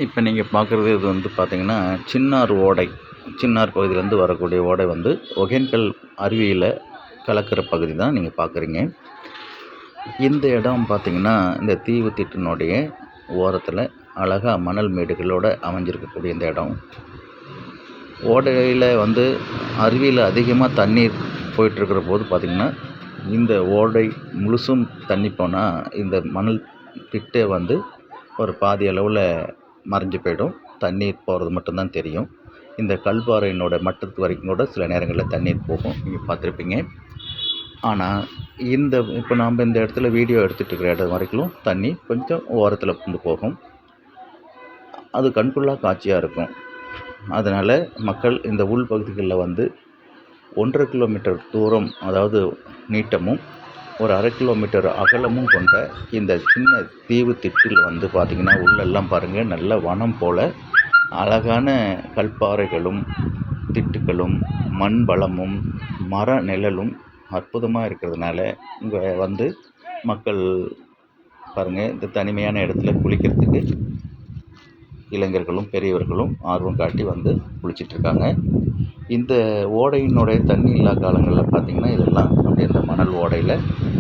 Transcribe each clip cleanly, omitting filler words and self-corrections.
இப்போ நீங்கள் பார்க்குறது இது வந்து பார்த்திங்கன்னா சின்னார் ஓடை. சின்னார் பகுதியிலேருந்து வரக்கூடிய ஓடை வந்து ஒகேனக்கல் அருவியில் கலக்கிற பகுதி தான் நீங்கள் பார்க்குறீங்க. இந்த இடம் பார்த்திங்கன்னா இந்த தீவுத்திட்டினுடைய ஓரத்தில் அழகாக மணல் மேடுகளோடு அமைஞ்சிருக்கக்கூடிய இந்த இடம். ஓடையில் வந்து அருவியில் அதிகமாக தண்ணீர் போயிட்டுருக்கிற போது பார்த்திங்கன்னா இந்த ஓடை முழுசும் தண்ணி போனால் இந்த மணல் திட்டே வந்து ஒரு பாதி அளவில் மறைஞ்சு போயிடும். தண்ணீர் போகிறது மட்டும்தான் தெரியும். இந்த கல்பாறையினோட மட்டத்து வரைக்கும் கூட சில நேரங்களில் தண்ணீர் போகும், நீங்கள் பார்த்துருப்பீங்க. ஆனால் இப்போ நாம் இந்த இடத்துல வீடியோ எடுத்துகிட்டு இருக்கிற இடம் வரைக்கும் தண்ணி கொஞ்சம் ஓரத்தில் கொண்டு போகும். அது கண்கொள்ளா காட்சியாக இருக்கும். அதனால் மக்கள் இந்த உள் பகுதிகளில் வந்து 1.5 கிலோமீட்டர் தூரம், அதாவது நீட்டமும் ஒரு 1/2 கிலோமீட்டர் அகலமும் கொண்ட இந்த சின்ன தீவு திட்டில் வந்து பார்த்திங்கன்னா உள்ளெல்லாம் பாருங்கள், நல்ல வனம் போல் அழகான கல்பாறைகளும் திட்டுகளும் மண் வளமும் மர நிழலும் அற்புதமாக இருக்கிறதுனால இங்கே வந்து மக்கள் பாருங்கள், இந்த தனிமையான இடத்துல குளிக்கிறதுக்கு இளைஞர்களும் பெரியவர்களும் ஆர்வம் காட்டி வந்து குளிச்சிட்ருக்காங்க. இந்த ஓடையினுடைய தண்ணி இல்லா காலங்களில் பார்த்திங்கன்னா இதெல்லாம் அப்படியே இந்த மணல் ஓடையில்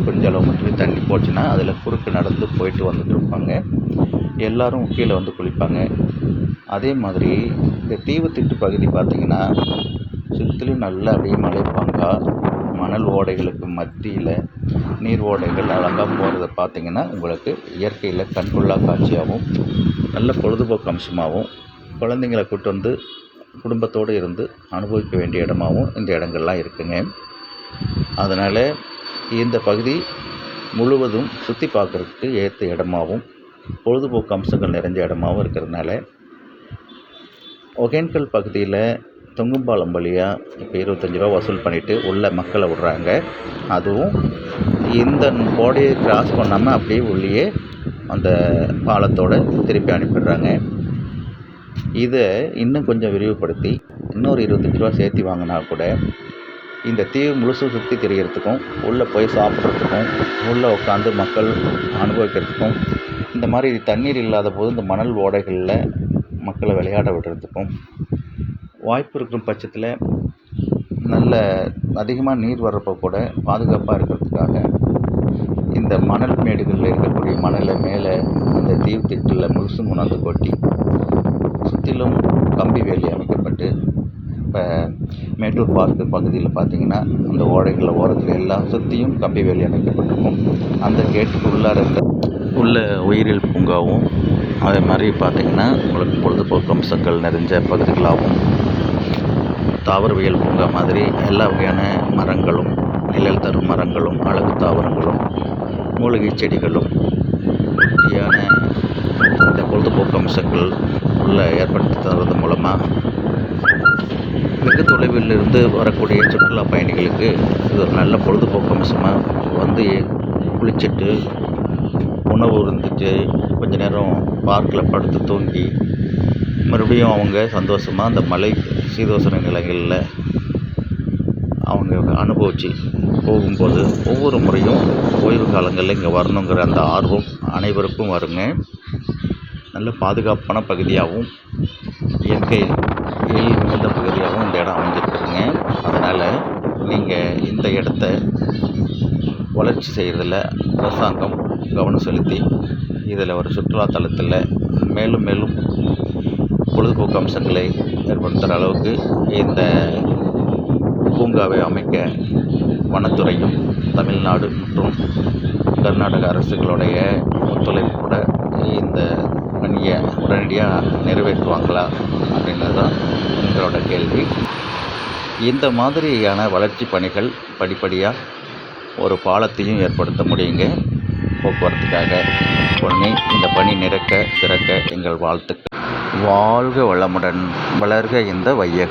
கொஞ்சம் அளவு மட்டும் தண்ணி போச்சுன்னா அதில் குறுக்கு நடந்து போயிட்டு வந்துட்டு இருப்பாங்க. எல்லோரும் கீழே வந்து குளிப்பாங்க. அதே மாதிரி இந்த தீவுத்திட்டு பகுதி பார்த்திங்கன்னா சுற்றிலும் நல்லா அப்படியே மலைப்பாங்கா மணல் ஓடைகளுக்கு மத்தியில் நீர் ஓடைகள் அழகாக போகிறத பார்த்திங்கன்னா உங்களுக்கு இயற்கையில் கண்கொள்ளா காட்சியாகவும் நல்ல பொழுதுபோக்கு அம்சமாகவும் குழந்தைங்களை கூட்டு வந்து குடும்பத்தோடு இருந்து அனுபவிக்க வேண்டிய இடமாகவும் இந்த இடங்கள்லாம் இருக்குங்க. அதனால் இந்த பகுதி முழுவதும் சுற்றி பார்க்குறதுக்கு ஏற்ற இடமாகவும் பொழுதுபோக்கு அம்சங்கள் நிறைஞ்ச இடமாகவும் இருக்கிறதுனால ஒகேனக்கல் பகுதியில் தொங்கும்பாலம் வழியாக இப்போ 25 ரூபா வசூல் பண்ணிவிட்டு உள்ள மக்களை விட்றாங்க. அதுவும் இந்த ஓடையை கிராஸ் பண்ணாமல் அப்படியே உள்ளே அந்த பாலத்தோடு திருப்பி அனுப்பிடுறாங்க. இதை இன்னும் கொஞ்சம் விரிவுபடுத்தி இன்னொரு 25 ரூபா சேர்த்து வாங்கினா கூட இந்த தீவு முழுசும் சுற்றி திரிகிறதுக்கும் உள்ளே போய் சாப்பிட்றதுக்கும் உள்ளே உட்காந்து மக்கள் அனுபவிக்கிறதுக்கும் இந்த மாதிரி தண்ணீர் இல்லாத போது இந்த மணல் ஓடைகளில் மக்களை விளையாட விடுறதுக்கும் வாய்ப்பு இருக்கிற பட்சத்தில் நல்ல அதிகமாக நீர் வர்றப்போ கூட பாதுகாப்பாக இருக்கிறதுக்காக இந்த மணல் மேடுகளில் இருக்கக்கூடிய மணலை மேலே அந்த தீவு திட்டில் முழுசும் உணர்ந்து கொட்டி சுற்றிலும் கம்பி வேலி அமைக்கப்பட்டு இப்போ மேட்டூர் பார்க்கு பகுதியில் பார்த்திங்கன்னா அந்த ஓடைகளில் ஓரத்தில் எல்லாம் சுற்றியும் கம்பி வேலி அமைக்கப்பட்டிருக்கும். அந்த கேட்டுக்கு உள்ள உயிரியல் பூங்காவும் அதே மாதிரி பார்த்திங்கன்னா உங்களுக்கு பொழுதுபோக்கு அம்சங்கள் நிறைஞ்ச பகுதிகளாகவும் தாவரவியல் பூங்கா மாதிரி எல்லா வகையான மரங்களும் நிழல் தரும் மரங்களும் அழகு தாவரங்களும் மூலிகை செடிகளும் குட்டியான இந்த பொழுதுபோக்கு அம்சங்கள் உள்ள ஏற்படுத்தி தருவது மூலமாக வெகு தொலைவில் இருந்து வரக்கூடிய சுற்றுலா பயணிகளுக்கு இது ஒரு நல்ல பொழுதுபோக்கு அம்சமாக வந்து குளிச்சுட்டு உணவு இருந்துட்டு கொஞ்ச நேரம் பார்க்கில் படுத்து தூங்கி மறுபடியும் அவங்க சந்தோஷமாக அந்த மலை சீதோசன நிலைகளில் அவங்க அனுபவித்து போகும்போது ஒவ்வொரு முறையும் ஓய்வு காலங்களில் இங்கே வரணுங்கிற அந்த ஆர்வம் அனைவருக்கும் வருங்க. நல்ல பாதுகாப்பான பகுதியாகவும் இயற்கை எழில் மிகுந்த பகுதியாகவும் இந்த இடம் அமைஞ்சிருக்குதுங்க. அதனால் நீங்கள் இந்த இடத்த வளர்ச்சி செய்கிறதுல அரசாங்கம் கவனம் செலுத்தி இதில் ஒரு சுற்றுலாத்தலத்தில் மேலும் மேலும் பொழுதுபோக்கு அம்சங்களை ஏற்படுத்துகிற அளவுக்கு இந்த பூங்காவை அமைக்க வனத்துறையும் தமிழ்நாடு மற்றும் கர்நாடக அரசுகளுடைய ஒத்துழைப்போட இந்த பணியை உடனடியாக நிறைவேற்றுவாங்களா அப்படின்றது தான் எங்களோட கேள்வி. இந்த மாதிரியான வளர்ச்சி பணிகள் படிப்படியாக ஒரு பாலத்தையும் ஏற்படுத்த முடியுங்க போக்குவரத்துக்காக. உடனே இந்த பணி சிறக்க எங்கள் வாழ்த்துக்கள். வாழ்க வளமுடன், வளர்க இந்த வையகம்.